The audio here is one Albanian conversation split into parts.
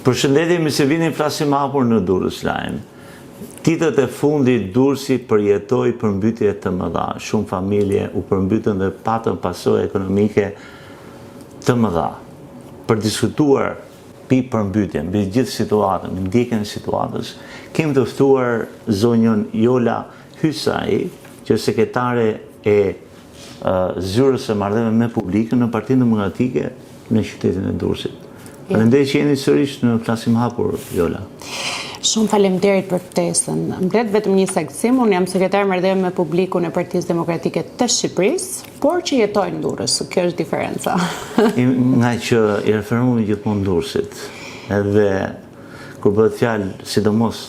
Përshëndetje, mi se vini flasim hapur në Durrës Line. Ditët e fundit Durrësi përjetoi përmbytje të mëdha. Shumë familje u përmbytën dhe patën pasojë ekonomike të mëdha. Për diskutuar mbi përmbytjen, mbi gjithë situatën, mbi ndjekjen e situatës, kemi të ftuar zonjën Jola Hysaj, që është sekretare e zyrës së marrëdhënieve me publikun në Partinë Demokratike në qytetin e Durrësit. Faleminderit që jeni sërish në flasim hapur, Jola. Shumë faleminderit për ftesën. Mbret vetëm një seksim, unë jam sekretar marrëdhënie me publikun e Partisë Demokratike të Shqipërisë, por që jetoj në Durrës, kjo është diferenca. Nga që i referohemi gjithmonë Durrësit, edhe kur bëhet fjalë sidomos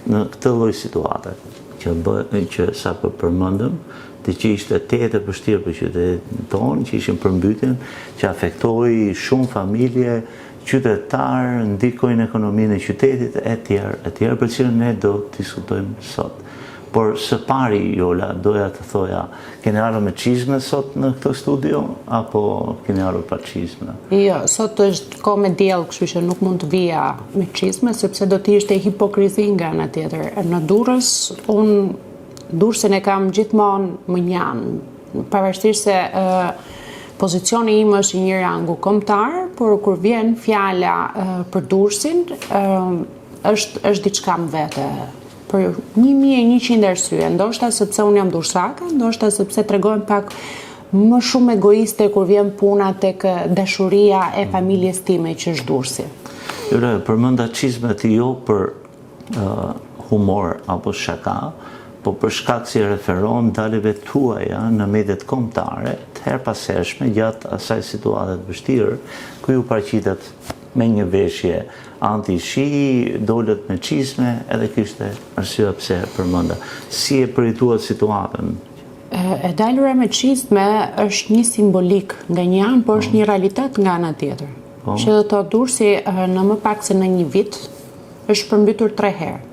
në këtë lloj situate, që sapo përmendëm, që ishte tetë e vështirë për qytetin tonë, që ishin përmbytjen, që afektoi shumë familje, qytetarë, ndikojnë ekonominë e qytetit, e tjerë, për cilën ne do të diskutojmë sot. Por së pari, Jola, doja të thoja, keni ardhur me çizme sot në këtë studio, apo keni ardhur pa çizme? Jo, sot është kohë me diell, kështu që nuk mund të vija me çizme, sepse do të ishte hipokrizi nga ana tjetër. Në Durrës, unë Durrësin e kam gjithmonë më njanë, pavarësisht se pozicioni im është një rangu kombëtar, por kur vjen fjala për Durrësin, është diçka më vete. Për 1100 arsye, ndoshta sepse unë jam durrësake, ndoshta sepse tregojmë pak më shumë egoiste kur vjen puna tek dashuria e familjes time që është Durrësi. Jola, përmenda çizmet jo për humor apo shaka, po për shkak si referon daleve tuaja në mediat kombëtare të herpashershme gjatë asaj situate të vështirë, ku ju paraqitet me një veshje anti-shi, dolët me çizme, edhe kishte arsye pse përmenda. Si e përjetuat situatën? E dalura me çizme është një simbolik nga një anë, por është një realitet nga ana tjetër. Që do të thotë Durrësi në më pak se në një vit është përmbytur 3 herë.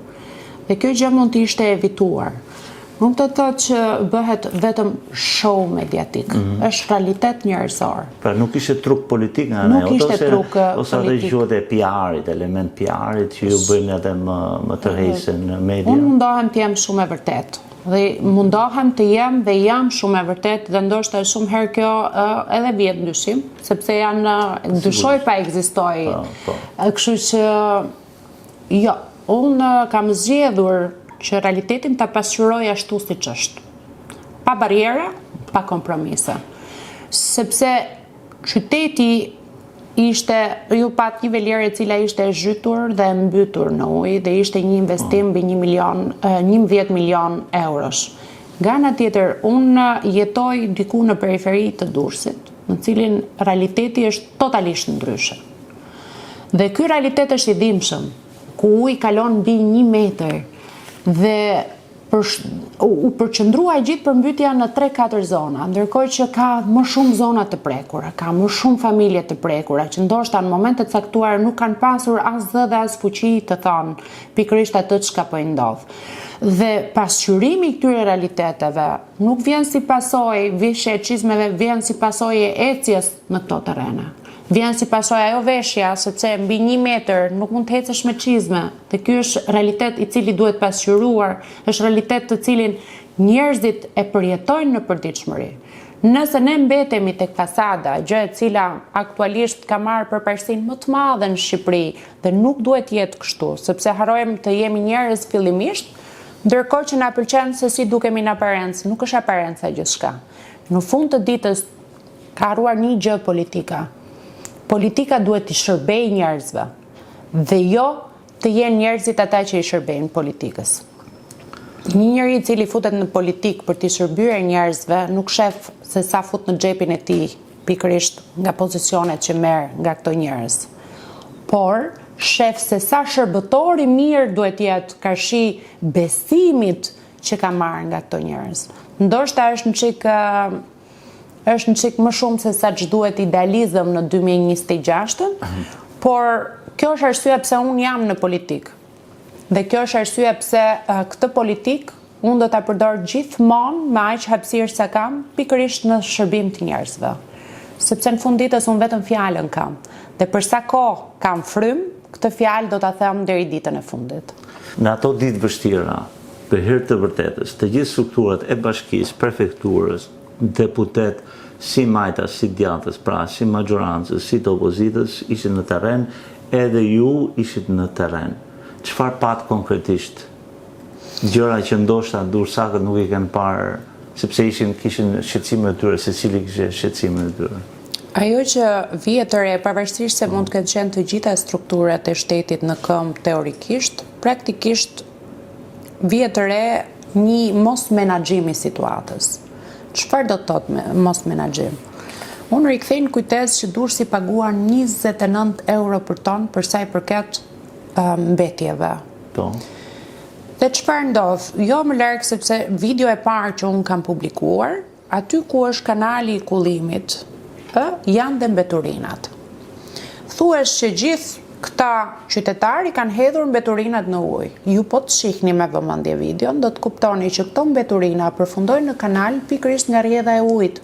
Dhe kjo gjë mund të ishte evituar. Nuk të thotë që bëhet vetëm show mediatik, është realitet njerëzor. Pra nuk ishte truk politik nga ana jote, ose edhe gjuhët e PR-it, element PR-it që ju bëjnë edhe më tërheqëse në media? Unë mundohem të jem shumë e vërtet. Dhe mundohem të jem dhe jam shumë e vërtet, dhe ndoshta shumë herë kjo edhe vjet ndyshim, sepse janë dyshoj pa ekzistoj. Kështu që jo, unë kam zgjedhur që realitetin ta pasqyroj ashtu siç është. Pa barriera, pa kompromise. Sepse qyteti ishte, ju pat një velier e cila ishte zhytur dhe mbytur në ujë dhe ishte një investim mbi 11 milion eurosh. Nga ana tjetër, unë jetoj diku në periferi të Durrësit, në cilin realiteti është totalisht ndryshe. Dhe ky realitet është i dhimbshëm, ku uji kalon mbi 1 metër dhe u përqendrua gjithë përmbytja në 3-4 zona, ndërkohë që ka më shumë zona të prekura, ka më shumë familje të prekura, që ndoshta në momente të caktuara nuk kanë pasur as zë dhe as fuqi të thonë pikërisht atë çka po i ndodh. Dhe pasqyrimi i këtyre realiteteve nuk vjen si pasojë vishje e çizmeve, vjen si pasojë e ecjes në këto terrene. Vjen si pasojë ajo veshja, sepse mbi 1 metër nuk mund të ecesh me çizme. Dhe ky është realitet i cili duhet pasqyruar, është realitet të cilin njerëzit e përjetojnë në përditshmëri. Nëse ne mbetemi tek fasada, gjë e cila aktualisht ka marrë përparësinë më të madhe në Shqipëri dhe nuk duhet jetë kështu, sepse harrojmë të jemi njerëz fillimisht, ndërkohë që na pëlqen se si dukemi në aparencë, nuk është aparenca gjithçka. Në fund të ditës ka harruar një gjë politika. Politika duhet të shërbejë njerëzve, dhe jo të jenë njerëzit ata që i shërbejnë politikës. Një njeri i cili futet në politikë për të shërbyer njerëzve nuk shef se sa fut në xhepin e tij pikërisht nga pozicionet që merr nga këto njerëz. Por shef se sa shërbëtor i mirë duhet jetë karshi besimit që ka marrë nga këto njerëz. Ndoshta është një çik më shumë se sa që duhet idealizëm në 2026, por kjo është arsye pse unë jam në politikë. Dhe kjo është arsye pse këtë politikë unë do ta përdor gjithmonë me aq hapësirë sa kam, pikërisht në shërbim të njerëzve. Sepse në fund ditës unë vetëm fjalën kam. Dhe për sa kohë kam frym, këtë fjalë do ta them deri ditën e fundit. Në ato ditë vështira, për hir të vërtetës, të gjithë strukturat e bashkisë, prefekturës, deputet, si majtas, si djatës, pra si majorancës, si të opozitës, ishin në terren, edhe ju ishit në terren. Çfarë pat konkretisht? Gjëra që ndoshta dursakët nuk i kanë parë, sepse kishin shqetësimin e tyre, secili kishte shqetësimin e tyre. Ajo që vije të re, pavarësisht se mund të ketë qenë të gjitha strukturat e shtetit në këmbë teorikisht, praktikisht vije të re një mos menaxhim i situatës. Çfarë do të thotë mos menaxhim? Unë rikthej në kujtesë që Durrësi paguan 29 euro për ton për sa i përket mbetjeve. Po. Dhe çfarë ndodh? Jo më larg sepse video e parë që unë kam publikuar, aty ku është kanali i kullimit, janë dhe mbeturinat. Thuhesh që gjithë këta qytetari kanë hedhur mbeturinat në ujë. Ju po të shihni me vëmendje videon, do të kuptoni që këto mbeturina përfundojnë në kanal pikërisht nga rrjedha e ujit.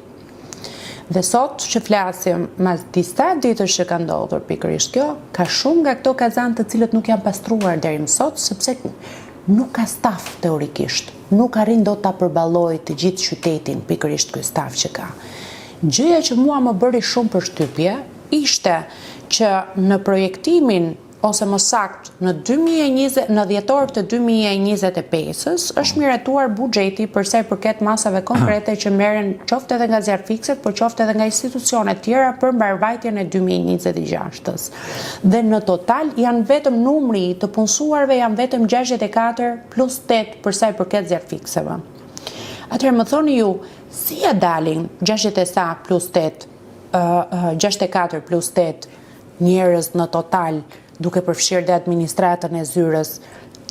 Dhe sot që flasim mas disa ditësh që ka ndodhur pikërisht kjo, ka shumë nga këto kazan të cilët nuk janë pastruar deri më sot, sepse nuk ka staf teorikisht. Nuk arrin dot ta përballojë të gjithë qytetin pikërisht ky staf që ka. Gjëja që mua më bëri shumë përshtypje ishte që në projektimin ose më saktë në dhjetor të 2025-s është miratuar buxheti për sa i përket masave konkrete që merren qoftë edhe nga zjarrfikset, por qoftë edhe nga institucionet tjera për mbarvajtjen e 2026-s. Dhe në total janë vetëm numri të punësuarve janë vetëm 64 plus 8 për sa i përket zjarrfikseve. Atëherë më thoni ju, si ja dalin 64 plus 8 njerëz në total duke përfshirë dhe administratën e zyrës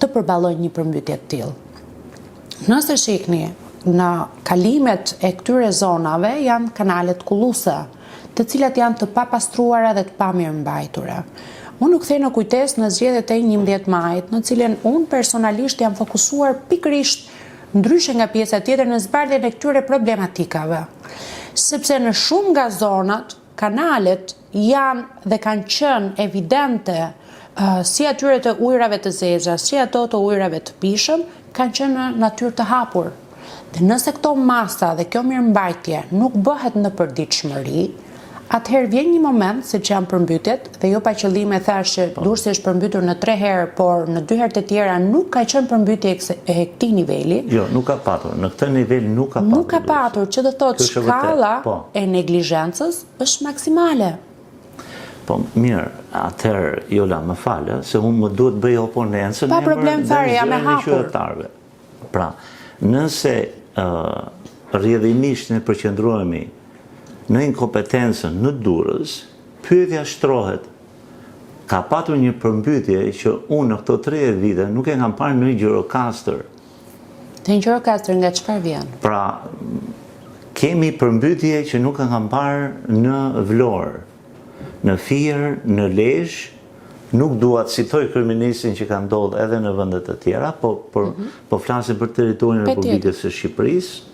të përballojnë një përmbytje të tillë. Nëse shihni në kalimet e këtyre zonave janë kanalet kulluese, të cilat janë të papastruara dhe të pamirëmbajtura. Unë u kthej në kujtesë në zgjedhjet e 11 majit, në cilën unë personalisht jam fokusuar pikërisht ndryshe nga pjesa tjetër në zbardhjen e këtyre problematikave. Sepse në shumë nga zonat, kanalet janë dhe kanë qenë evidente si atyre të ujrave të zeza, si ato të ujrave të pishëm, kanë qenë në natyrë të hapur. Dhe nëse këto masa dhe kjo mirëmbajtje nuk bëhet në përditshmëri, atëherë vjen një moment, siç janë përmbytjet, dhe jo pa qëllim e thash që Durrësi është përmbytur në 3 herë, por në 2 herë të tjera nuk ka qenë përmbytje e këtij niveli. Jo, nuk ka patur. Në këtë nivel nuk ka patur. Nuk ka patur, që do thotë shkalla e neglizhencës është maksimale. Po mirë, atëherë Jola më falë, se unë më duhet bëj oponencën pa problem fare, jam e hapur. Pra, nëse rrjedhimisht ne përqendrohemi në inkompetencën në Durrës, pyetja shtrohet. Ka patur një përmbytje që unë në këto 30 vite nuk e kam parë në Gjirokastër. Te Gjirokastër nga çfarë vjen? Pra, kemi përmbytje që nuk e kam parë në Vlorë, në Fier, në Lezhë. Nuk dua të citoj kryeministin që ka ndodhur edhe në vende të tjera, po flasim për territorin e Republikës së Shqipërisë.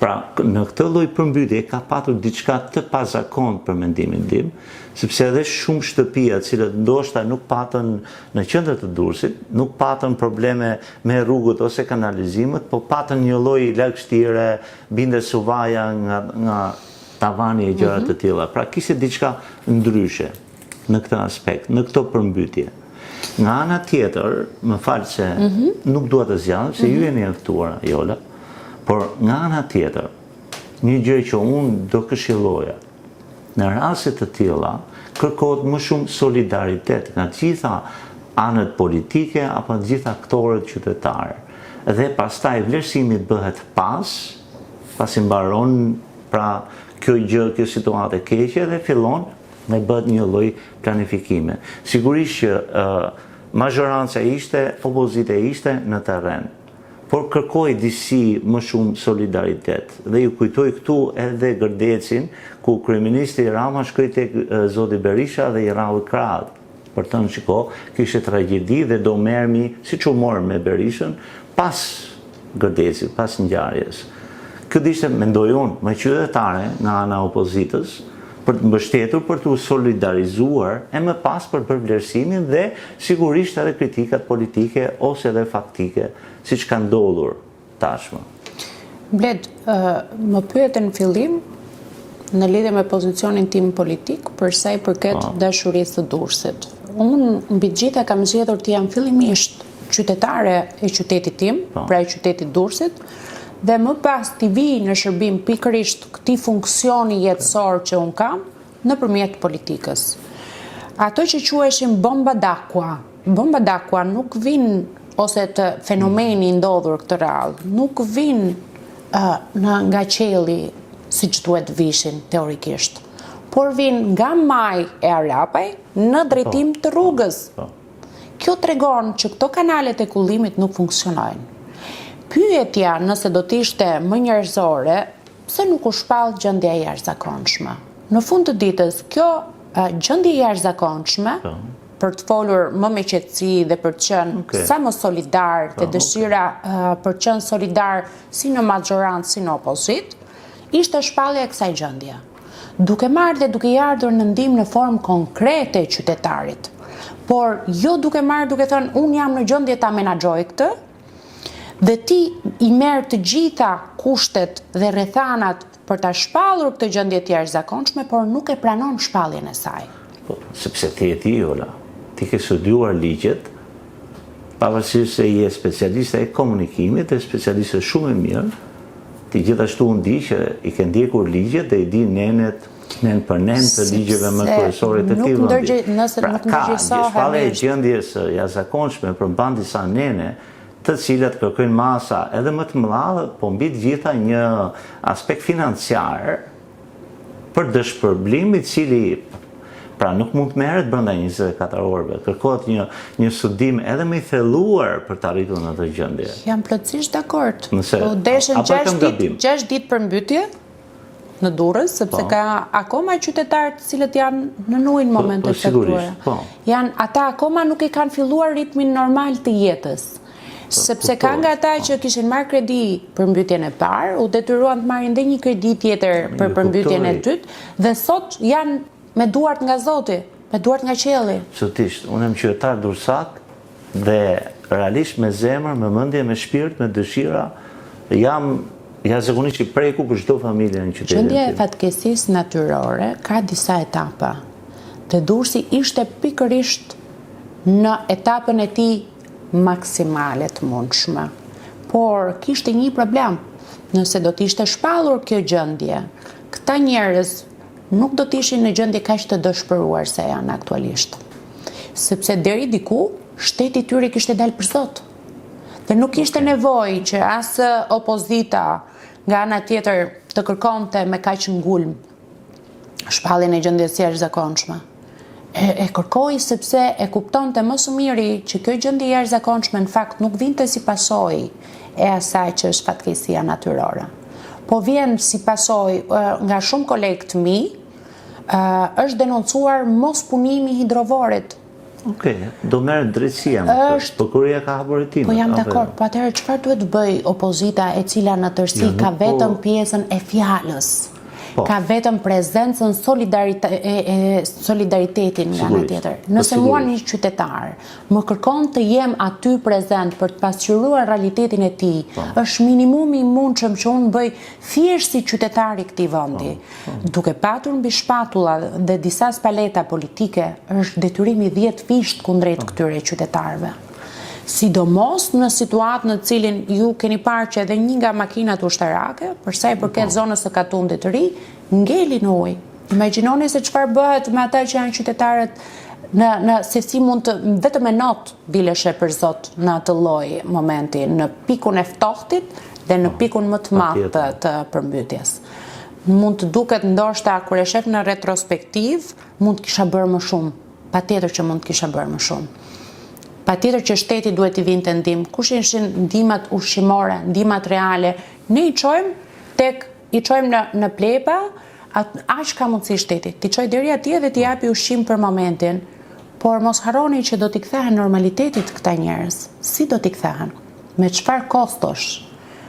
Pra, në këtë lloj përmbytje ka patur diçka të pazakontë për mendimin tim, sepse edhe shumë shtëpia të cilët ndoshta nuk patën në qendër të Durrësit, nuk patën probleme me rrugët ose kanalizimet, po patën një lloj lagështire, binde suvaja nga tavani e gjëra të tilla. Pra, kishte diçka ndryshe në këtë aspekt, në këtë përmbytje. Nga ana tjetër, më fal se nuk dua të zgjidh, se ju jeni e ftuara, Jola. Por nga ana tjetër, një gjë që unë do këshilloja, në raste të tilla, kërkohet më shumë solidaritet nga gjitha anët politike apo gjitha aktorët qytetarë. Dhe pastaj vlerësimi bëhet pasi mbaron pra kjo gjë, kjo situatë e keqe dhe fillon me bëhet një lloj planifikime. Sigurisht që majoranca ishte, opozita ishte në terren. Por kërkoj disi më shumë solidaritet. Dhe ju kujtoj këtu edhe Gërdecin, ku kryeministri Rama shkoi tek zoti Berisha dhe i rrau krahët. Për të thënë shiko, kishte tragjedi dhe do merremi, siç u morëm me Berishën, pas Gërdecit, pas ngjarjes. Kjo ishte, mendoj unë, më qytetare nga ana opozitës, për të mbështetur, për të solidarizuar, e më pas për vlerësimin dhe sigurisht edhe kritikat politike ose edhe faktike, siç ka ndodhur tashmë. Bled, më pyete në fillim në lidhje me pozicionin tim politik për sa i përket dashurisë së Durrësit. Unë mbi të gjitha kam zgjedhur të jam fillimisht qytetare e qytetit tim, pra e qytetit Durrësit, dhe më pas t'i vi në shërbim pikërisht këtij funksioni jetësor që unë kam nëpërmjet politikës. Ato që quheshin bomba d'acqua nuk vijnë, ose të fenomeni ndodhur këtë radhë, nuk vijnë nga qielli siç duhet vishin teorikisht, por vijnë nga maj e Arapaj në drejtim të rrugës. Kjo tregon që këto kanalet e kullimit nuk funksionojnë. Pyetja nëse do t'ishte më njerëzore, pse nuk u shpall gjendja e jashtëzakonshme. Në fund të ditës, kjo gjendje e jashtëzakonshme, për të folur më me qetësi dhe për të qenë sa më solidar, të dëshira për të qenë solidar si në majorancë si në opozit, ishte shpallja e kësaj gjendje. Duke marrë dhe duke i ardhur në ndihmë në formë konkrete e qytetarit, por jo duke marrë duke thënë unë jam në gjendje ta menaxhoj këtë, dhe ti i merr të gjitha kushtet dhe rrethanat për ta shpallur këtë gjendje të jashtëzakonshme, por nuk e pranon shpalljen e saj. Sepse ti e di, Ola, ti ke studiuar ligjet, pavarësisht se je specialiste e komunikimit dhe specialiste shumë e mirë, ti gjithashtu unë di që i ke ndjekur ligjet dhe i di nenet për të ligjeve më kryesore të këtij vendi. Pra ka shpallje e gjendjes së jashtëzakonshme përmban disa nene të cilat kërkojnë masa edhe më të mëdha, po mbi të gjitha një aspekt financiar për dëshpërblim i cili pra nuk mund të merret brenda 24 orëve. Kërkohet një studim edhe më i thelluar për të arritur në atë gjendje. Jam plotësisht dakord. Po deshen 6 ditë përmbytje në Durrës, sepse ka akoma qytetarë të cilët janë në ujë në momentet caktuara. Ata akoma nuk i kanë filluar ritmin normal të jetës. Sepse ka nga ata që kishin marrë kredi për mbytjen e parë, u detyruan të marrin edhe një kredi tjetër për përmbytjen e dytë, dhe sot janë me duart nga Zoti, me duart nga qielli. Absolutisht, unë jam qytetar durrësak dhe realisht me zemër, me mendje, me shpirt, me dëshira, jam jashtëzakonisht i preku për çdo familje në qytetin tim. Gjendja e fatkeqësisë natyrore ka disa etapa. Te Durrësi ishte pikërisht në etapën e tij maksimale të mundshme. Por kishte një problem. Nëse do t'ishte shpallur kjo gjendje, këta njerëz nuk do t'ishin në gjendje kaq të dëshpëruar se janë aktualisht. Sepse deri diku shteti i tyre kishte dalë për zot. Dhe nuk kishte nevojë që as opozita nga ana tjetër të kërkonte me kaq ngulm shpalljen e gjendjes së jashtëzakonshme. E kërkoi sepse e kuptonte më së miri që kjo gjendje e jashtëzakonshme në fakt nuk vinte si pasojë e asaj që është fatkeqësia natyrore. Po vjen si pasojë nga shumë kolegë të mi, është denoncuar mos punimi i hidrovorit. Do merret drejtësia me këtë, prokuroria ka hapur hetimet. Po jam dakord, po atëherë çfarë duhet bëj opozita e cila në tërësi ka vetëm pjesën e fjalës? Ka vetëm prezencën solidaritetin nga ana tjetër. Nëse mua një qytetar më kërkon të jem aty prezent për të pasqyruar realitetin e tij, është minimumi i mundshëm që unë bëj thjesht si qytetar i këtij vendi. Duke patur mbi shpatulla dhe disa spaleta politike, është detyrimi 10 fisht kundrejt këtyre qytetarëve. Sidomos në situatë në cilin ju keni parë që edhe një nga makinat ushtarake, për sa i përket zonës së Katundit të ri, ngeli në ujë. Imagjinoni se çfarë bëhet me ata që janë qytetarët se si mund të vetëm me not dileshe për zot në atë lloj momenti, në pikun e ftohtit dhe në pikun më të madh të përmbytjes. Mund të duket ndoshta kur e shef në retrospektiv, mund të kisha bërë më shumë. Patjetër që mund të kisha bërë më shumë. Patjetër që shteti duhet i vinte ndihmë. Kush ishin ndihmat ushqimore, ndihmat reale? Ne i çojmë në plepa, aq ka mundësi shteti. Ti çoj deri atje dhe ti japi ushqim për momentin, por mos harroni që do t'i kthehen normalitetit këta njerëz. Si do t'i kthehen? Me çfarë kostosh?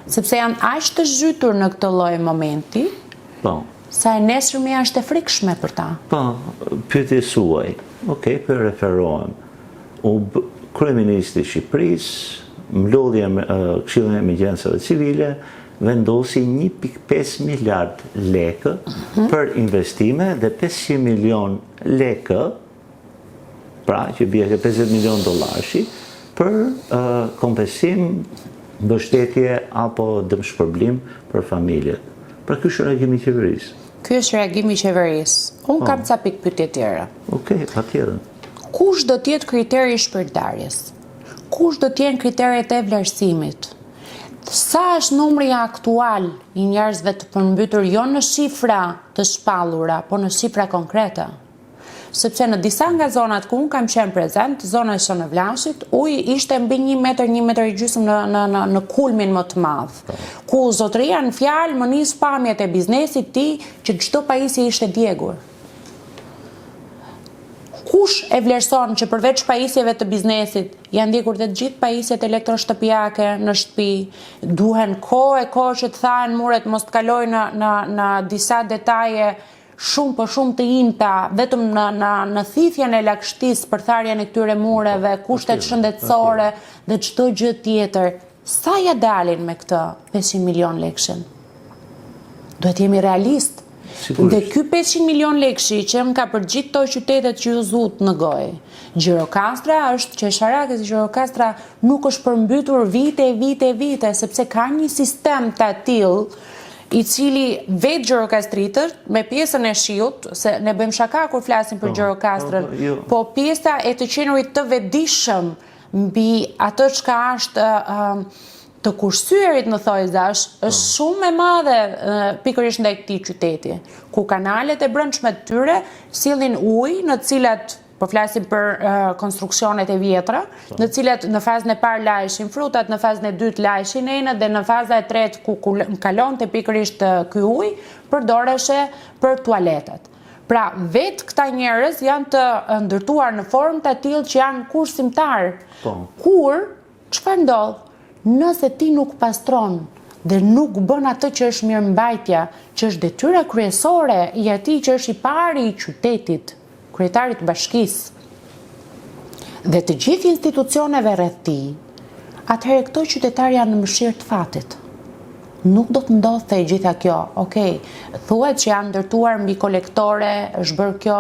Sepse janë aq të zhytur në këtë lloj momenti, sa e nesërmja është e frikshme për ta. Po, pyetje suaj. Okej, për referohem. Kryeministri i Shqipërisë, mlodhja Këshillin e Emergjencave Civile, vendosi 1.5 miliard lekë për investime dhe 500 milion lekë, pra që bie ke 50 milion dollarësh, për kompensim, mbështetje apo dëmshpërblim për familjet. Pra ky është reagimi i qeverisë. Ky është reagimi i qeverisë. Unë kam ca pikë pyetje tjera. Okej, patjetër. Kush do të jetë kriteri i shpërndarjes? Kush do të jenë kriteret e vlerësimit? Sa është numri aktual i njerëzve të përmbytur jo në shifra të shpallura, po në shifra konkrete? Sepse në disa nga zonat ku unë kam qenë prezent, zona e Shënëvlashit, uji ishte mbi 1 metër, 1 metër i gjysmë në kulmin më të madh. Ku zotëria në fjalë më nis pamjet e biznesit tij që çdo pajisje ishte djegur. Kush e vlerëson që përveç pajisjeve të biznesit janë ndjekur dhe të gjithë pajisjet elektroshtëpiake në shtëpi, duhen kohë që të thahen muret mos të kalojnë në disa detaje shumë të imta, vetëm në thithjen e lagështisë për tharjen e këtyre mureve, kushtet shëndetësore dhe çdo gjë tjetër. Sa ja dalin me këtë 500 milion lekëshin? Duhet jemi realistë. Dhe ky 500 milion lekëshi që më ka përgjith këto qytetet që ju zut në gojë. Gjirokastra është qesharake, si Gjirokastra nuk është përmbytur vite, sepse ka një sistem të tillë i cili vetë Gjirokastritët me pjesën e shiut, se ne bëjmë shaka kur flasim për Gjirokastrën, po pjesa e të qenurit të vetëdijshëm mbi atë çka është të kursyerit në thojzash është shumë e madhe pikërisht ndaj këtij qyteti, ku kanalet e brendshme të tyre sillin ujë në të cilat po flasim për konstruksionet e vjetra, në cilat në fazën e parë lajshin frutat, në fazën e dytë lajshin enët dhe në faza e tretë ku kalonte pikërisht ky ujë përdoreshe për tualetet. Pra, vetë këta njerëz janë të ndërtuar në formë të tillë që janë kursimtar. Kur çfarë ndodh? Nëse ti nuk pastron dhe nuk bën atë që është mirëmbajtja, që është detyra kryesore i atij që është i pari i qytetit, kryetarit të bashkisë, dhe të gjithë institucioneve rreth tij, atëherë këto qytetarë janë në mëshirë të fatit. Nuk do të ndodhte e gjitha kjo. Okej, thuhet që janë ndërtuar mbi kolektore, është bërë kjo,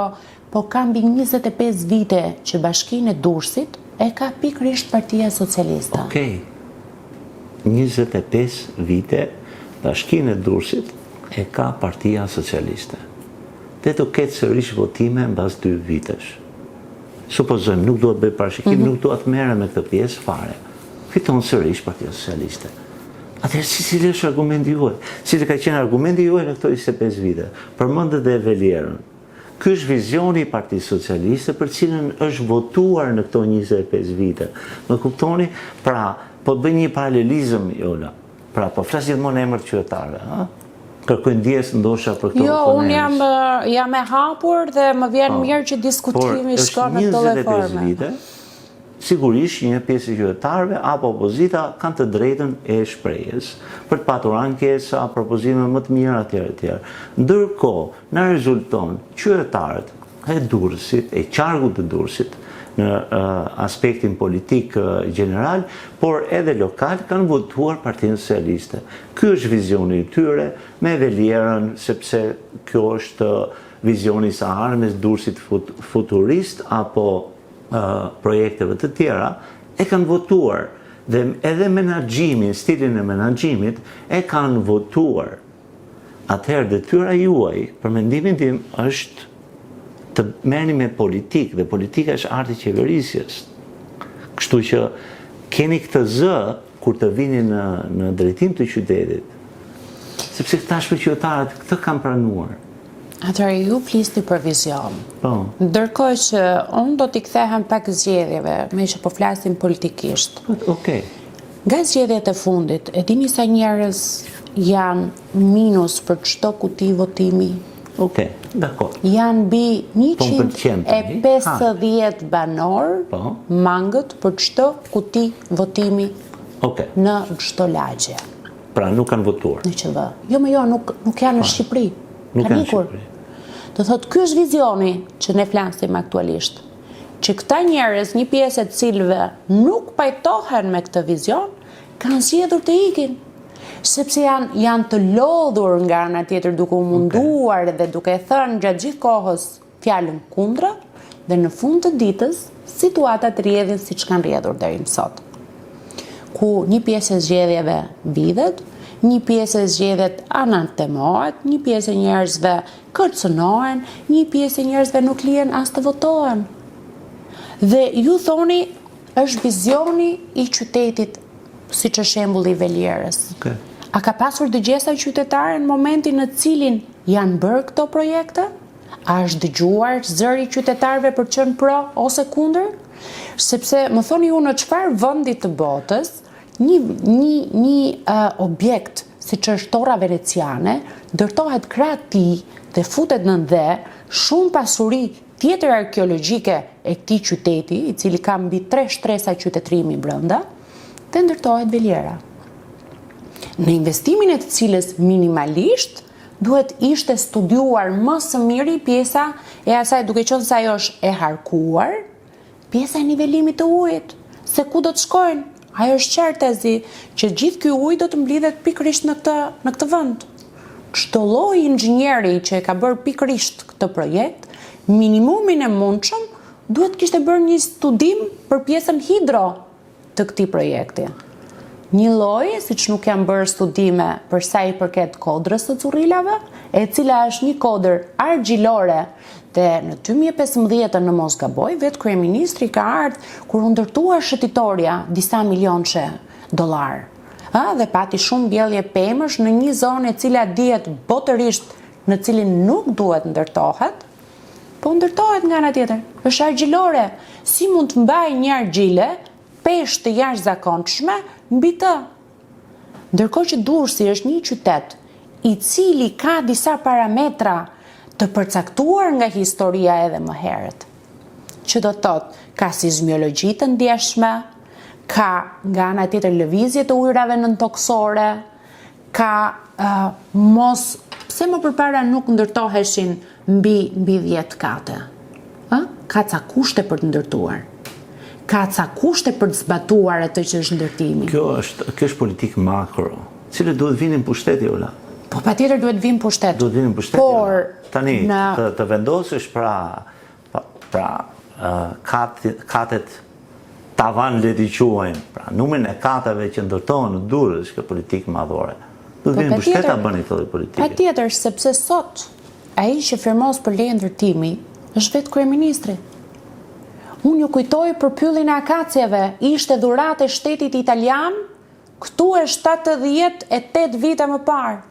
po ka mbi 25 vite që Bashkinë e Durrësit e ka pikërisht Partia Socialiste. Okej. 25 vite Bashkinë e Durrësit e ka Partia Socialiste. Dhe të ketë sërish votime mbas 2 vitesh. Supozojmë, nuk duhet bëj parashikim, nuk duhet merre me këtë pjesë fare. Fiton sërish Partia Socialiste. Atëherë cili është argumenti juaj? Cili ka qenë argumenti juaj në këto 25 vite? Përmendet dhe Evelierën. Ky është vizioni i Partisë Socialiste për cilën është votuar në këto 25 vite. Më kuptoni? Pra, po bëj një paralelizëm, Jola. Pra, po flas gjithmonë në emër të qytetarëve, ha? Kërkoj ndjes ndoshta për këto. Jo, unë jam e hapur dhe më vjen mirë që diskutimi shkon në këtë formë. Vite, sigurisht një pjesë e qytetarëve apo opozita kanë të drejtën e shprehjes për të patur ankesa, propozime më të mira etj. Ndërkohë, na rezulton qytetarët e Durrësit, e qarkut të Durrësit, në aspektin politik general, por edhe lokal kanë votuar Partinë Socialiste. Ky është vizioni i tyre me Evelierën, sepse kjo është vizioni i së ardhmes Durrësit futurist apo projekteve të tjera, e kanë votuar dhe edhe menaxhimin, stilin e menaxhimit e kanë votuar. Atëherë detyra juaj, për mendimin tim, është të merrni me politikë, dhe politika është arti i qeverisjes. Kështu që keni këtë zë kur të vini në drejtim të qytetit. Sepse tashmë qytetarët këtë kanë pranuar. Atëherë ju flisni për vizion. Ndërkohë që unë do t'i kthehem pak zgjedhjeve, me që po flasim politikisht. Okej. Nga zgjedhjet e fundit, e dini sa njerëz janë minus për çdo kuti votimi? Okej, dakor. Janë mbi 150 banor mangët për çdo kuti votimi në çdo lagje. Pra nuk kanë votuar. Në QV. Jo, nuk janë në Shqipëri. Nuk Ka janë ikur. Shqipëri. Do thotë ky është vizioni që ne flasim aktualisht. Që këta njerëz, një pjesë e cilëve nuk pajtohen me këtë vizion, kanë zgjedhur të ikin. Sepse janë të lodhur nga ana tjetër duke u munduar dhe duke thënë gjatë gjithë kohës fjalën kundra, dhe në fund të ditës situatat rrjedhin siç kanë rrjedhur deri më sot. Ku një pjesë e zgjedhjeve vidhet, një pjesë e zgjedhjet anatemohet, një pjesë e njerëzve kërcënohen, një pjesë e njerëzve nuk lihen as të votohen. Dhe ju thoni është vizioni i qytetit, siç është shembulli i Velierës. Okay. A ka pasur dëgjesa qytetare në momentin në cilin janë bërë këto projekte? A është dëgjuar zëri qytetarëve për të qenë pro ose kundër? Sepse më thoni ju në çfarë vendi të botës një objekt siç është Torra Veneciane ndërtohet krah tij dhe futet në dhe shumë pasuri tjetër arkeologjike e këtij qyteti, i cili ka mbi 3 shtresa qytetërimi brenda, dhe ndërtohet Veliera. Në investimin e të cilës minimalisht duhet ishte studiuar më së miri pjesa e asaj, duke qenë se ajo është e harkuar, pjesa e nivelimit të ujit, se ku do të shkojnë. Ajo është qartëzi që gjithë ky ujë do të mblidhet pikërisht në këtë vend. Çdo lloj inxhinieri që e ka bërë pikërisht këtë projekt, minimumin e mundshëm duhet kishte bërë një studim për pjesën hidro të këtij projekti. Një lloj, siç nuk janë bërë studime për sa i përket kodrës së Xurrilave, e cila është një kodër argjilore, dhe në 2015 në mos gaboj, vetë kryeministri ka ardhur kur u ndërtua shëtitoria disa milionçe dollar. Dhe pati shumë mbjellje pemësh në një zonë e cila dihet botërisht në cilin nuk duhet ndërtohet, po ndërtohet nga ana tjetër. Është argjilore. Si mund të mbajë një argjile peshë të jashtëzakonshme mbi të? Ndërkohë që Durrësi është një qytet i cili ka disa parametra të përcaktuar nga historia edhe më herët. Që do të thotë, ka sismologji të ndjeshme, ka nga ana tjetër lëvizje të ujrave nëntoksore, ka pse më përpara nuk ndërtoheshin mbi 10 kate? Ka ca kushte për të ndërtuar. Ka ca kushte për të zbatuar atë që është ndërtimi. Kjo është politikë makro, cilët duhet vinin pushteti, Ola. Po patjetër duhet vinë pushtet. Duhet vinin pushteti. Por tani të vendosësh pra katet tavan le t'i quajmë, pra numrin e katave që ndërtohen në Durrës, kjo politikë madhore. Duhet vinin pushtet ta bëni këtë politikë. Patjetër, sepse sot ai që firmos për leje ndërtimi është vetë kryeministri. Unë ju kujtoj për pyllin e akacjeve, ishte dhuratë e shtetit italian, këtu e 78 vite më parë.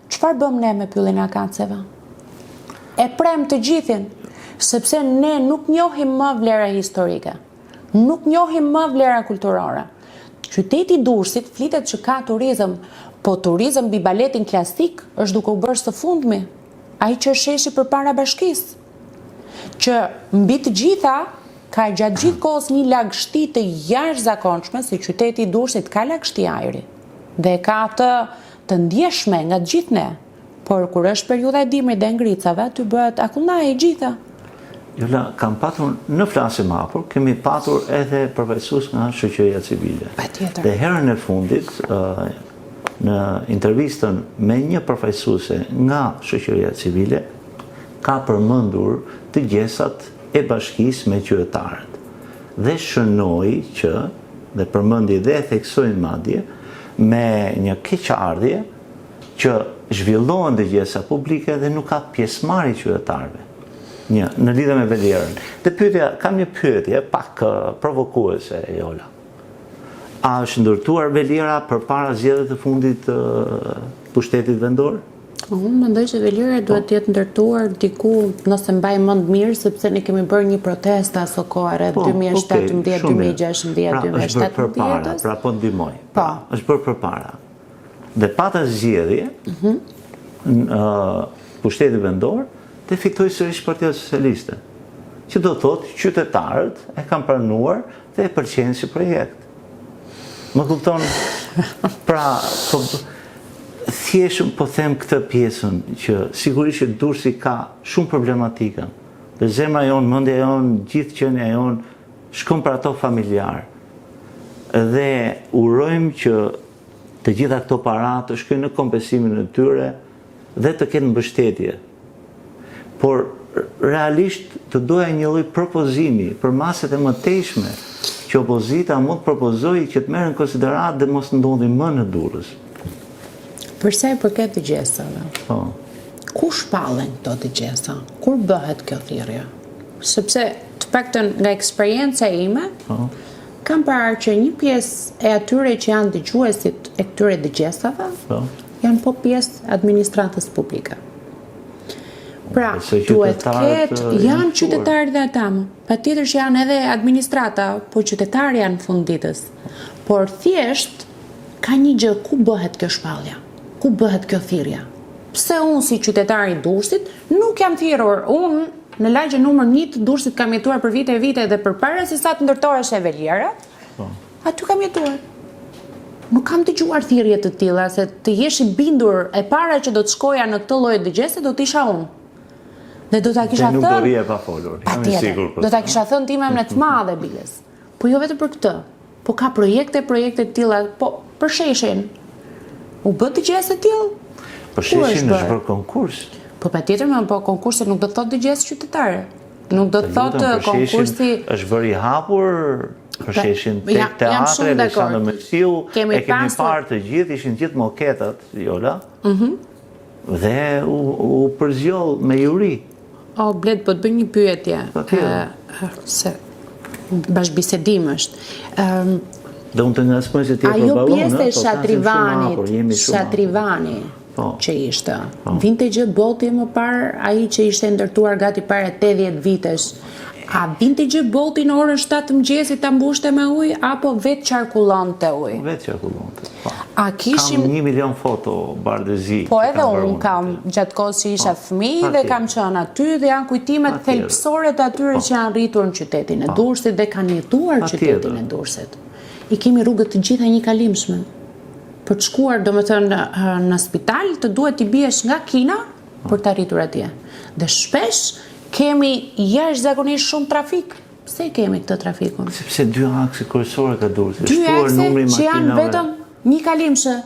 Çfarë bëm ne me pyllin e akacjeve? E prem të gjithin, sepse ne nuk njohim më vlera historike, nuk njohim më vlera kulturore. Qyteti Durrësit flitet që ka turizëm, po turizëm mbi baletin klasik është duke u bërë së fundmi, ai që sheshi përpara bashkisë, që mbi të gjitha ka gjatë gjithë kohës një lagështi të jashtëzakonshme, si qyteti i Durrësit ka lagështi ajri dhe ka të ndjeshme nga të gjithë ne, por kur është periudha e dimrit dhe ngricave, aty bëhet akullnaje e gjitha. Jola, kam patur në flasim hapur, kemi patur edhe përfaqësues nga shoqëria civile. Patjetër. Dhe herën e fundit, në intervistën me një përfaqësuese nga shoqëria civile, ka përmendur të gjesat e bashkisë me qytetarët. Dhe shënoi që, dhe përmendi dhe theksoi madje, me një keqardhje që zhvillohen dhe gjesa publike dhe nuk ka pjesëmarrje qytetarëve. Në lidhje me Velierën. Dhe kam një pyetje pak provokuese, Jola. A është ndërtuar Veliera përpara zgjedhjeve të fundit të pushtetit vendor? Unë mendoj që Veliera duhet të jetë ndërtuar diku, nëse mbaj mend mirë, sepse ne kemi bërë një protestë aso kohë rreth 2017, 2016, 2017. Pra po ndihmoj. Është bërë përpara. Dhe pata zgjedhje, pushteti vendor, dhe fitoi sërish Partia Socialiste. Që do thotë qytetarët e kanë pranuar dhe e pëlqejnë si projekt. Më kupton? Pra, Thjesht po them këtë pjesën që sigurisht që Durrësi ka shumë problematika. Dhe zemra jonë, mendja jonë, gjithë qenia jonë shkon për ato familjar. Dhe urojmë që të gjitha këto para të shkojnë në kompensimin e tyre dhe të kenë mbështetje. Por realisht të doja një lloj propozimi për maset e mëtejshme që opozita mund të propozojë që të merren në konsiderat dhe mos ndodhin më në Durrës. Për sa i përket dëgjesave, ku shpallen këto dëgjesa? Kur bëhet kjo thirrje? Sepse të paktën nga eksperjenca ime, kam parë që një pjesë e atyre që janë dëgjuesit e këtyre dëgjesave, janë po pjesë administratës publike. Pra, duhet ketë, janë qytetarë dhe ata më. Patjetër që janë edhe administrata, po qytetarë janë funditës. Por thjesht, ka një gjë ku bëhet kjo shpallja. Ku bëhet kjo thirrja? Pse unë si qytetari i Durrësit nuk jam thirrur? Unë në lagjen numër 1 të Durrësit kam jetuar për vite e vite dhe përpara se sa të ndërtohesh e Veliera, aty kam jetuar. Nuk kam dëgjuar thirrje të tilla se të jesh i bindur e para që do të shkoja në këtë lloj dëgjese do të isha unë. Dhe do ta kisha thënë. Nuk do rije pa folur. Jam i sigurt. Do ta kisha thënë timën e të madhe biles. Po jo vetëm për këtë. Po ka projekte të tilla, po për sheshin. U bë dëgjesë të tillë? Po sheshin është bërë konkurs. Po patjetër, po konkursi nuk do të thotë dëgjesë qytetare. Nuk do të thotë konkursi është bërë i hapur për sheshin tek teatri Aleksandër Mesiu. E kemi parë të gjithë, ishin gjithë moketat, Jola. Dhe u përzgjoll me juri. O, Bled, po të bëj një pyetje. Se bashkëbisedim është. Dhe unë të ngaskoj se ti e ajo pjesë e Shatrivani që ishte. Vinte gjë boti më parë, ai që ishte ndërtuar gati para 80 vitesh. A vinte gjë boti në orën 7 mëngjesit ta mbushte me ujë apo vetë qarkullonte ujë? Vetë qarkullonte. A kishim kam 1 milion foto bardëzi. Po edhe unë kam gjatë kohës që isha fëmijë dhe kam qenë aty dhe janë kujtimet thelbësore të atyre që janë rritur në qytetin e Durrësit dhe kanë jetuar qytetin e Durrësit. I kemi rrugët të gjitha një kalimshme. Për të shkuar, domethënë, në spital, të duhet t'i biesh nga Kina për të arritur atje. Dhe shpesh kemi jashtëzakonisht shumë trafik. Pse kemi këtë trafikun? Sepse 2 akse kryesore ka Durrësi. 2 akse që janë vetëm një kalimshë.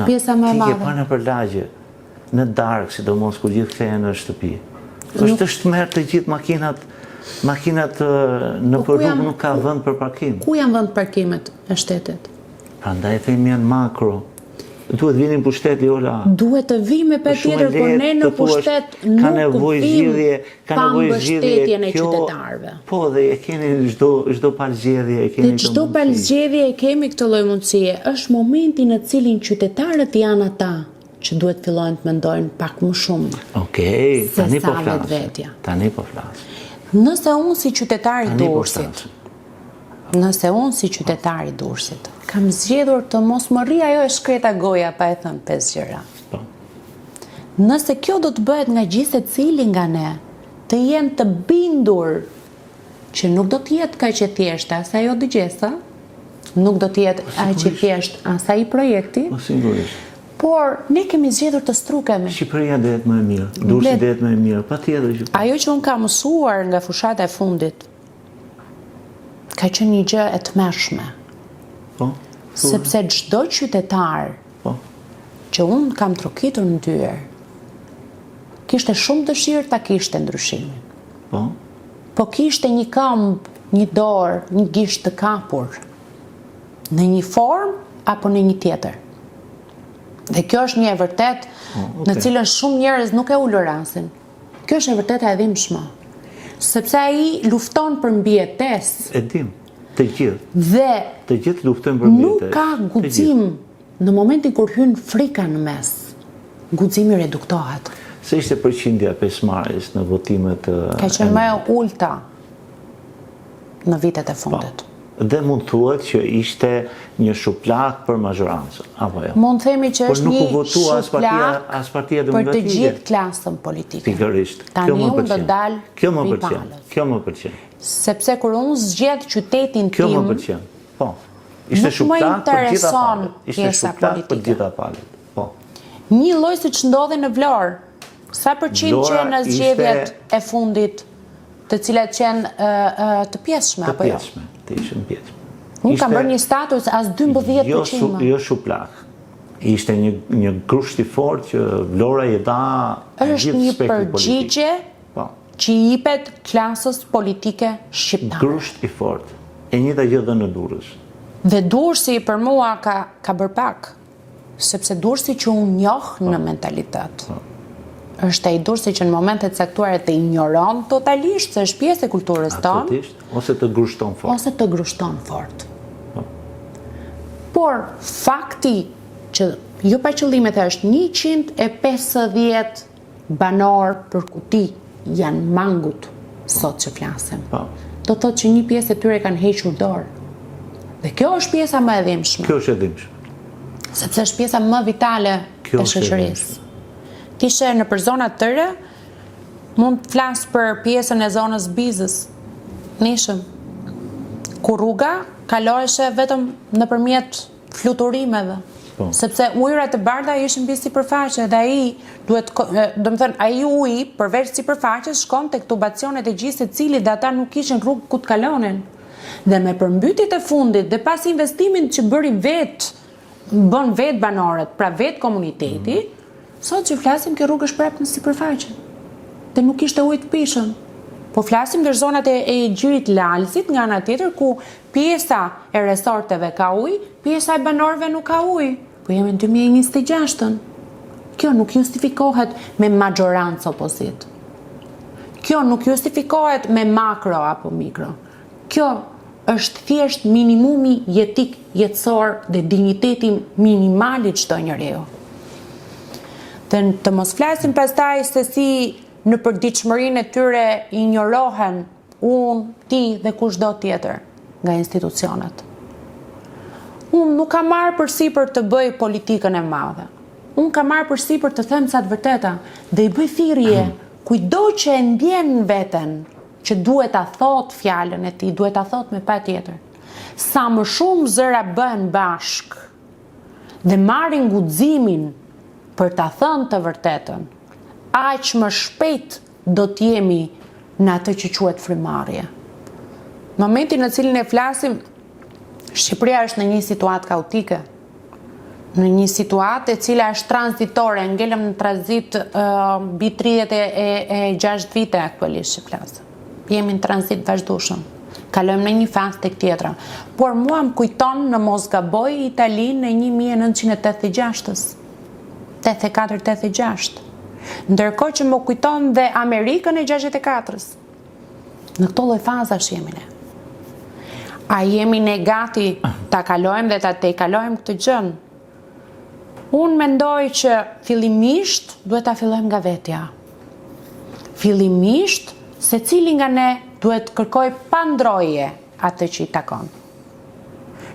Pjesa më e madhe. Ti ke parë nëpër lagje, në darkë, sidomos kur gjithë kthehen në shtëpi. Është tmerr të gjithë makinat në rrugë nuk ka vend për parkim. Ku janë vend parkimet e shtetit? Prandaj themi janë makro. Duhet vinin pushtet, Jola. Duhet të vi me patjetër, por ne në pushtet nuk vim pa mbështetjen e qytetarëve. Po, dhe e keni çdo palëzgjedhje, e keni këtë mundësi. Çdo palëzgjedhje e kemi këtë lloj mundësie. Është momenti në cilin qytetarët janë ata që duhet fillojnë të mendojnë pak më shumë. Okej, tani po flas. Tani po flas. Nëse unë si qytetari i Durrësit, kam zgjedhur të mos më rri ajo e shkreta goja pa e thënë 5 gjëra. Nëse kjo do të bëhet nga gjithë secili nga ne, të jenë të bindur që nuk do të jetë kaq e thjeshtë as ajo dëgjesa, nuk do të jetë aq e thjeshtë as ai projekti. Sigurisht. Por ne kemi zgjedhur të strukemi. Shqipëria do jetë më e mirë, Durrësi do jetë më e mirë, patjetër që. Ajo që unë kam mësuar nga fushata e fundit ka qenë një gjë e tmerrshme. Po. Sepse çdo qytetar që unë kam trokitur në dyer, kishte shumë dëshirë ta kishte ndryshimin. Po. Po kishte një këmbë, një dorë, një gisht të kapur në një formë apo në një tjetër. Dhe kjo është një e vërtet në cilën shumë njerëz nuk e ulërasin. Kjo është e vërteta e dhimbshme. Sepse ai lufton për mbijetesë. E dim, të gjithë. Dhe të gjithë luftojnë për mbijetesë. Nuk ka guxim në momentin kur hyn frika në mes. Guximi reduktohet. Se ishte përqindja pjesëmarrjes në votimet ka qenë më e ulta në vitet e fundit. Dhe mund thuhet që ishte një shuplak për mazhorancën, apo jo? Mund themi që është një shuplak për të gjithë klasën politike. Pikërisht. Tani unë do dal. Kjo më pëlqen. Sepse kur unë zgjedh qytetin tim, kjo më pëlqen. Po. Ishte shuplak për gjitha palët. Ishte shuplak për gjitha palët. Po. Një lloj siç ndodhi në Vlorë. Sa përqind që në zgjedhjet e fundit, të cilat qenë të pjesshme apo jo? Të ishin pjesshme. Unë kam bërë një status as 12%. Jo shuplak. Ishte një grusht i fortë që Vlora i dha është një përgjigje që i jepet klasës politike shqiptare. Grusht i fortë. E njëjta gjë edhe në Durrës. Dhe Durrësi për mua ka bërë pak, sepse Durrësi që unë njoh në mentalitet. Është ai Durrësi që në momentet e caktuara të ignoron totalisht se është pjesë e kulturës tonë, ose të grushton fort. Por fakti që jo pa qëllime është 150 banor për kuti janë mangut sot që flasim. Do të thotë që një pjesë e tyre kanë hequr dorë. Dhe kjo është pjesa më e dhimbshme. Kjo është e dhimbshme. Sepse është pjesa më vitale e shoqërisë. Kishe në për zonat tëre, mund të flas për pjesën e zonës Bizës, nishëm, ku rruga kaloheshe vetëm nëpërmjet fluturimeve. Sepse ujërat e bardha ishin mbi sipërfaqe dhe ai uji përveç sipërfaqes shkon tek tubacionet e gjithë secilit dhe ata nuk kishin rrugë ku të kalonin. Dhe me përmbytjet e fundit dhe pas investimin që bën vet banorët, pra vet komuniteti, sot që flasim kjo rrugë është prapë në sipërfaqe. Dhe nuk ishte ujë të pishëm. Po flasim për zonat e Gjirit Lalësit nga ana tjetër ku pjesa e resorteve ka ujë, pjesa e banorëve nuk ka ujë. Po jemi në 2026. Kjo nuk justifikohet me majorancë opozit. Kjo nuk justifikohet me makro apo mikro. Kjo është thjesht minimumi jetik jetësor dhe digniteti minimal i çdo njeriu. Dhe të mos flasim pastaj se si në përditshmërinë e tyre injorohen unë, ti dhe kushdo tjetër nga institucionet. Unë nuk kam marrë përsipër të bëj politikën e madhe. Unë kam marrë përsipër të them sa të vërteta dhe i bëj thirrje kujdo që e ndjen veten që duhet ta thot fjalën e tij, duhet ta thot me patjetër. Sa më shumë zëra bëhen bashk dhe marrin guximin për ta thënë të vërtetën, aq më shpejt do të jemi në atë që quhet frymarrje. Momentin në cilin e flasim, Shqipëria është në një situatë kaotike, në një situatë e cila është tranzitore, ngelëm në tranzit mbi 36 vite aktualisht që flasim. Jemi në tranzit vazhdueshëm. Kalojmë në një fazë tek tjetra. Por mua më kujton në mos gaboj Italinë në 1986-s. 84-86. Ndërkohë që më kujton dhe Amerikën e 64-s. Në këto lloj fazash jemi ne. A jemi ne gati ta kalojmë dhe ta tejkalojmë këtë gjën? Unë mendoj që fillimisht duhet ta fillojmë nga vetja. Fillimisht secili nga ne duhet kërkoj pa ndroje atë që i takon.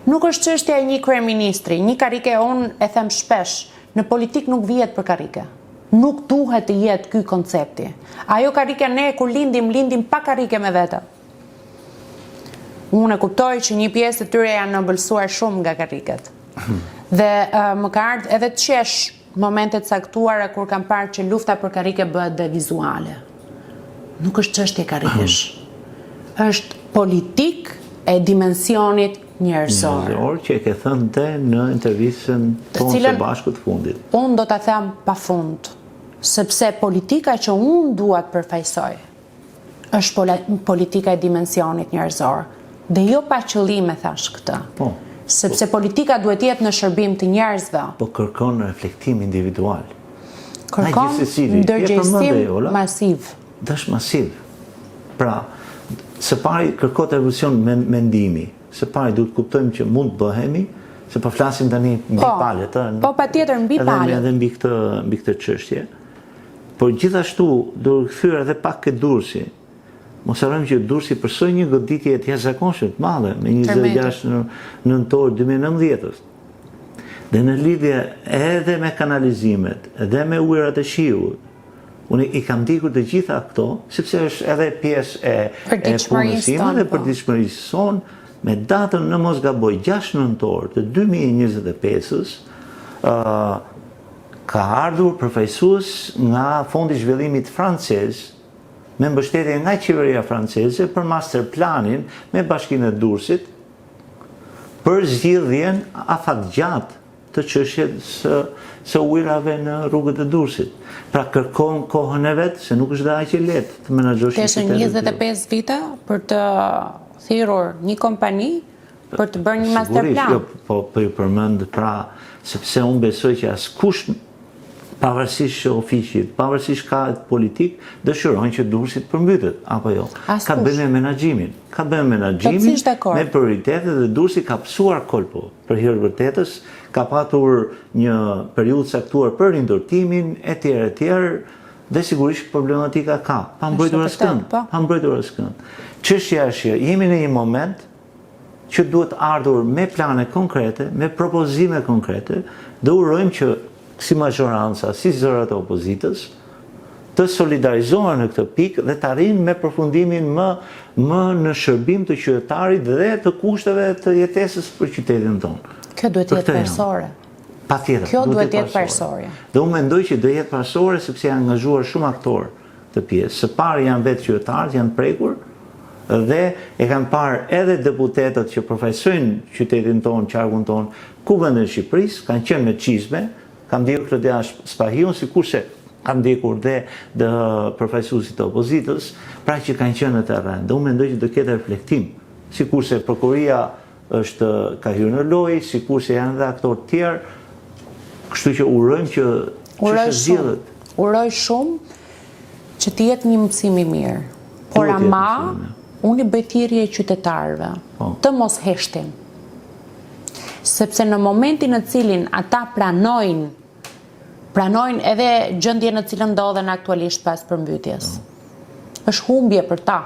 Nuk është çështja e një kryeministri, një karike, unë e them shpesh, në politik nuk vihet për karike. Nuk duhet të jetë ky koncepti. Ajo karike ne kur lindim pa karike me vete. Unë e kuptoj që një pjesë të tyre janë nëmbëlsuar shumë nga kariket. Dhe më ka ardhur edhe të qesh momentet caktuara kur kam parë që lufta për karike bëhet dhe vizuale. Nuk është çështje karikesh. Është politik e dimensionit njerëzor. Që e ke thënë dhe në intervistën tonë së bashku të fundit. Unë do ta them pafund, sepse politika që unë dua të përfaqësoj është politika e dimensionit njerëzor. Dhe jo pa qëllime thash këtë. Sepse politika duhet jetë në shërbim të njerëzve. Po kërkon reflektim individual. Kërkon ndërgjegjësim masiv. Dash masiv. Pra, së pari kërkot evolucion mendimi. Së pari duhet kuptojmë që mund të bëhemi, se po flasim tani mbi palët. Po patjetër mbi palët. Edhe mbi këtë çështje. Por gjithashtu do kthyer edhe pak ke Durrësi. Mos harrojmë që Durrësi përsoi një goditje të jashtëzakonshme të madhe me 26 nëntor 2019-s. Dhe në lidhje edhe me kanalizimet, edhe me ujërat e shiut, unë i kam ndikur të gjitha këto, sepse është edhe pjesë e punësimit dhe përditshmërisë sonë, me datën në mos gaboj 6 nëntor të 2025-s, ka ardhur përfaqësues nga Fondi i Zhvillimit francez me mbështetje nga qeveria franceze për masterplanin me Bashkinë e Durrësit për zgjidhjen afatgjatë të çështjes së ujrave në rrugët e Durrësit. Pra kërkon kohën e vet, se nuk është dhe aq e lehtë të menaxhosh. Kishte 25 vite për të thirrur një kompani për të bërë një masterplan. Po ju përmend pra, sepse unë besoj që askush pavarësisht ofiqit, pavarësisht ka politik, dëshirojnë që Durrësit përmbytet, apo jo. Ka të bëjë me menaxhimin. Ka të bëjë me menaxhimin, me prioritetet dhe Durrësi ka psuar kolpo për hir të vërtetës, ka patur një periudhë caktuar për rindërtimin, etj, dhe sigurisht problematika ka. Pa mbrojtur askënd. Çështja është që jemi në një moment që duhet ardhur me plane konkrete, me propozime konkrete, dhe urojmë që si majoranca, si zërat e opozitës, të solidarizohen në këtë pikë dhe të arrijnë me përfundimin më në shërbim të qytetarit dhe të kushteve të jetesës për qytetin tonë. Kjo duhet të jetë persore. Patjetër. Kjo duhet të jetë persore. Dhe unë mendoj që do jetë persore sepse janë angazhuar shumë aktorë të pjesë. Së pari janë vetë qytetarët, janë prekur dhe e kanë parë edhe deputetët që përfaqësojnë qytetin tonë, qarkun tonë, kuvendin e Shqipërisë, kanë qenë me çizme, kanë ndjekur Claudia Spahiun, sikurse kanë ndjekur dhe përfaqësuesit të opozitës, pra që kanë qenë në terren. Dhe unë mendoj që do ketë reflektim, sikurse prokuria ka hyrë në lojë, sikurse janë edhe aktorë tjerë, kështu që urojmë që zgjidhet. Uroj shumë që të jetë një mësim i mirë. Por ama, unë i bëj thirrje qytetarëve të mos heshtin. Sepse në momentin në cilin ata pranojnë edhe gjendjen në cilën ndodhen aktualisht pas përmbytjes. Është humbje për ta.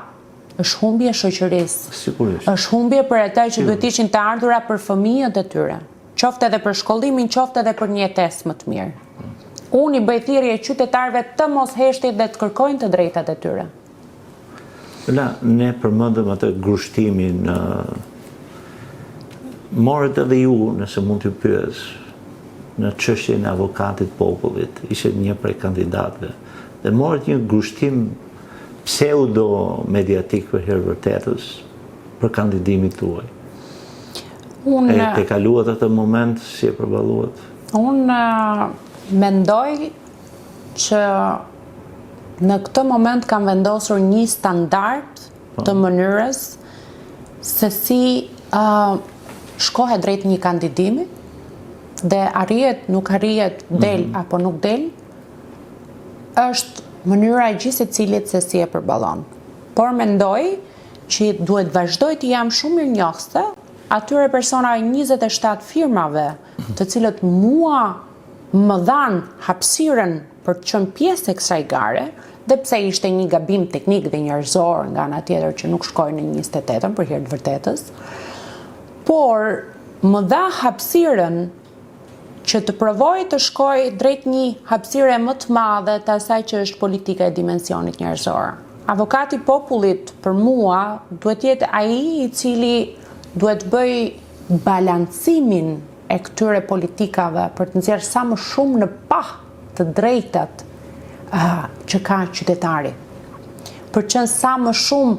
Është humbje shoqërisë. Sigurisht. Është humbje për ata që duhet ishin të ardhura për fëmijët e tyre. Qoftë edhe për shkollimin, qoftë edhe për një jetesë më të mirë. Unë i bëj thirrje qytetarëve të mos heshtin dhe të kërkojnë të drejtat e tyre. Ne përmendëm atë grushtimin, morët edhe ju, nëse mund t'ju pyes, në çështjen e avokatit popullit, ishte një prej kandidatëve, dhe morët një grushtim pseudo-mediatik për herë vërtetës për kandidimin tuaj. E te kaluat atë moment, si e përballuat? Unë mendoj që në këtë moment kam vendosur një standard të mënyrës se si shkohet drejt një kandidimi dhe arrihet, nuk arrihet, del apo nuk del, është mënyra e gjithë secilit se si e përballon. Por mendoj që duhet vazhdoj të jam shumë mirënjohëse atyre personave 27 firmave të cilët mua më dhanë hapësirën për të qenë pjesë e kësaj gare, dhe pse ishte një gabim teknik dhe njerëzor nga ana tjetër që nuk shkoi në 28-ën për hir të vërtetës, por më dha hapësirën që të provoj të shkoj drejt një hapësire më të madhe të asaj që është politika e dimensionit njerëzor. Avokati popullit për mua duhet jetë ai i cili duhet bëj balancimin e këtyre politikave për të nxjerrë sa më shumë në pa të drejtat që ka qytetari. Për qenë sa më shumë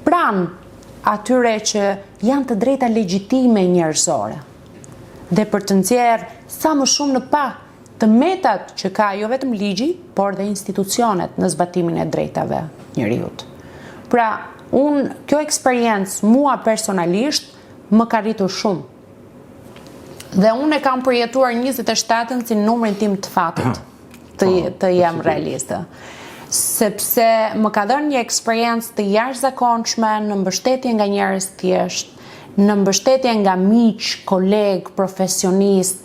pranë atyre që janë të drejta legjitime njerëzore. Dhe për të nxjerrë sa më shumë në pa të metat që ka jo vetëm ligji, por dhe institucionet në zbatimin e drejtave njerëzit. Pra, kjo eksperiencë mua personalisht më ka rritur shumë. Dhe unë e kam përjetuar 27-ën si numrin tim të fatit të jem realiste. Sepse më ka dhënë një eksperiencë të jashtëzakonshme në mbështetje nga njerëz thjesht, në mbështetje nga miq, koleg, profesionist,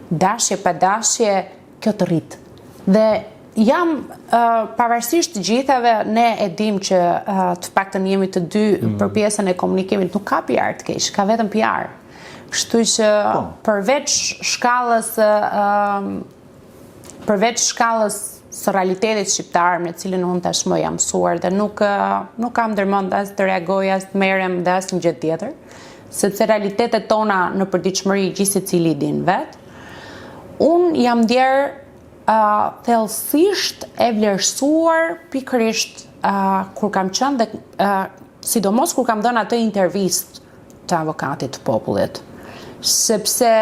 dashje pa dashje, kjo të rrit. Dhe jam pavarësisht të gjithave, ne e dim që të paktën jemi të dy për pjesën e komunikimit, nuk ka PR të keq, ka vetëm PR. Kështu që përveç shkallës së realitetit shqiptar me cilin unë tashmë jam mësuar dhe nuk kam ndërmend as të reagoj, as të merrem dhe as një gjë tjetër, sepse realitetet tona në përditshmëri gjithë secili din vet. Unë jam ndjer thellësisht e vlerësuar pikërisht kur kam qenë dhe sidomos kur kam dhënë atë intervistë të avokatit të popullit, sepse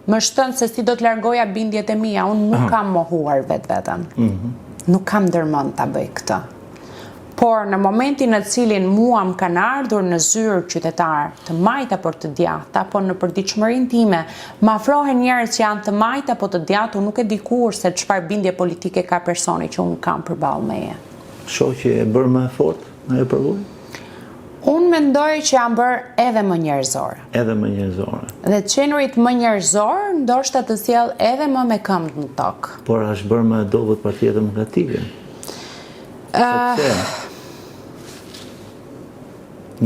më shton se si do të largoja bindjet e mia, unë nuk kam mohuar vetveten. Nuk kam ndërmend ta bëj këtë. Por në momentin në cilin mua më kanë ardhur në zyrë qytetar të majta për të djathtë apo në përditshmërinë time, më afrohen njerëz që janë të majta apo të djathtë, unë nuk e di kur se çfarë bindje politike ka personi që unë kam përballë meje. Shoh që e bërë më fort në e përvojë? Unë mendoj që janë bërë edhe më njerëzore. Edhe më njerëzore. Dhe qenurit më njerëzor ndoshta të sjell edhe më me këmbë në tokë. Por është bërë më dobët Partia Demokratike. Sepse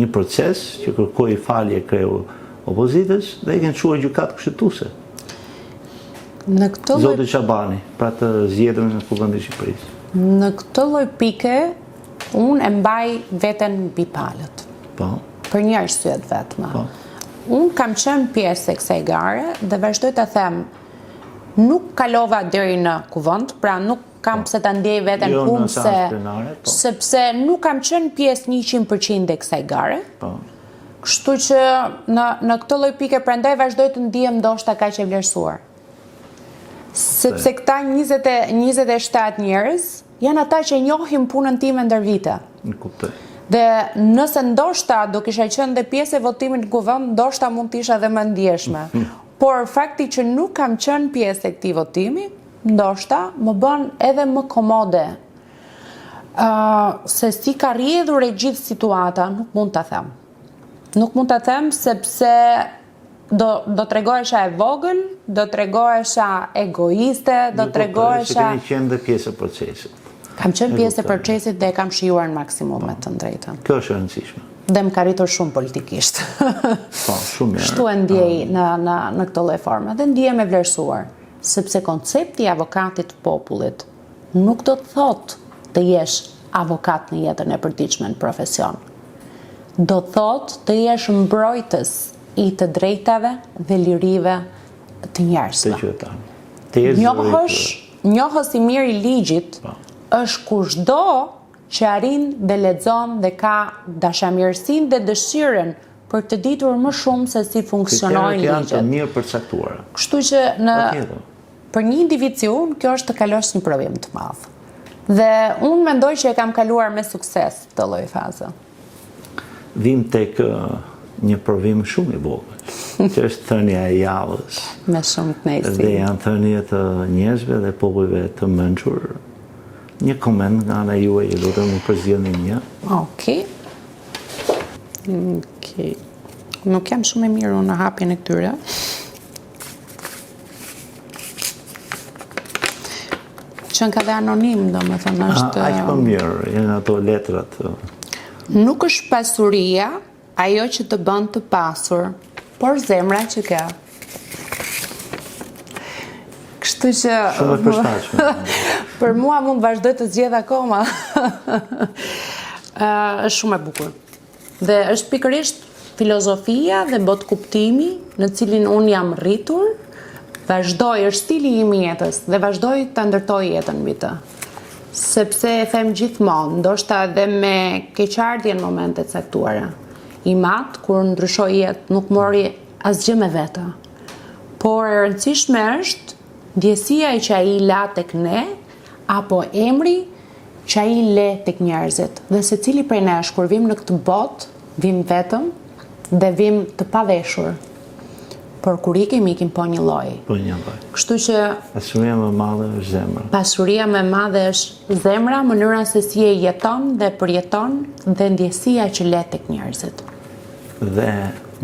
një proces që kërkoi falje kreu opozitës dhe i kanë çuar gjykatë kushtetuese. Në këtë lloj Zoti Çabani, pra të zgjedhur në Kuvendin e Shqipërisë. Në këtë lloj pike unë e mbaj veten mbi palët. Po. Për një arsye të vetme. Po. Unë kam qenë pjesë e kësaj gare dhe vazhdoj të them, nuk kalova deri në kuvend, pra nuk kam pse ta ndjej veten Jo, në humse, seancë plenare, po. sepse nuk kam qenë pjesë 100% e kësaj gare. Po. Kështu që në këtë lloj pike prandaj vazhdoj të ndihem ndoshta kaq e vlerësuar. Sepse këta 27 njerëz janë ata që njohin punën time ndër vite. Në kuptoj. Dhe nëse ndoshta do kisha qenë dhe pjesë e votimit në kuvend, ndoshta mund të isha dhe më ndjeshme. Por fakti që nuk kam qenë pjesë e këtij votimi, ndoshta më bën edhe më komode. Se si ka rrjedhur e gjithë situata, nuk mund ta them. Nuk mund ta them sepse do tregohesha e vogël, do tregohesha egoiste, do tregohesha... Keni qenë dhe pjesë e procesit. Kam qenë pjesë e procesit dhe e kam shijuar në maksimum me të drejtën. Kjo është e rëndësishme. Dhe më ka rritur shumë politikisht. Po, shumë mirë. Kështu e ndjej në këtë lloj forme dhe ndihem e vlerësuar, sepse koncepti i avokatit të popullit nuk do të thotë të jesh avokat në jetën e përditshme në profesion. Do të thotë të jesh mbrojtës i të drejtave dhe lirive të njerëzve. Të qytetarëve. Njohës i mirë i ligjit është kushdo që arrin dhe lexon dhe ka dashamirësinë dhe dëshirën për të ditur më shumë se si funksionojnë ligjet. Janë të mirë përcaktuara. Kështu që për një individ si unë, kjo është të kalosh një provim të madh. Dhe unë mendoj që e kam kaluar me sukses këtë lloj faze. Vim tek një provim shumë i vogël, që është thënia e javës. Me shumë kënaqësi. Dhe janë thënie të njerëzve dhe popujve të mençur. Një koment nga ana juaj, lutem më përzgjedhni një. Okej. Nuk jam shumë e mirë në hapjen e këtyre. Qënë ka dhe anonim, domethënë është... Aq më mirë, janë ato letrat. Nuk është pasuria ajo që të bën të pasur, por zemra që ka. Kështu që... Shumë e përshtatshme. Për mua mund vazhdoj të zgjedh akoma. Është shumë e bukur. Dhe është pikërisht filozofia dhe botkuptimi në cilin unë jam rritur, vazhdoj, është stili im i jetës dhe vazhdoj të ndërtoj jetën mbi të. Sepse e them gjithmonë, ndoshta edhe me keqardhje në momente të caktuara. I matë, kur ndryshoj jetë, nuk mori asgjë me vete. Por e rëndësishme është ndjesia që ai la tek ne, apo emri që ai le tek njerëzit. Dhe secili prej nesh, kur vim në këtë botë, vim vetëm dhe vim të paveshur. Por kur ikim po një lloj. Po një lloj. Kështu që pasuria më e madhe është zemra. Pasuria më e madhe është zemra, mënyra se si e jeton dhe përjeton dhe ndjesia që le tek njerëzit. Dhe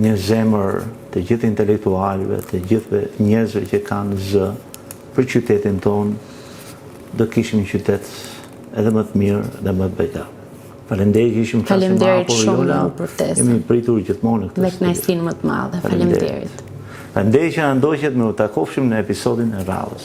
një zemër të gjithë intelektualëve, të gjithë njerëzve që kanë zë për qytetin tonë, do kishim një qytet edhe më të mirë dhe më të begat. Faleminderit që ishim Faleminderit shumë për ftesën. Jemi pritur gjithmonë këtë. Me kënaqësinë më të madhe. Faleminderit. Faleminderit që na ndoqët me u takofshim në episodin e radhës.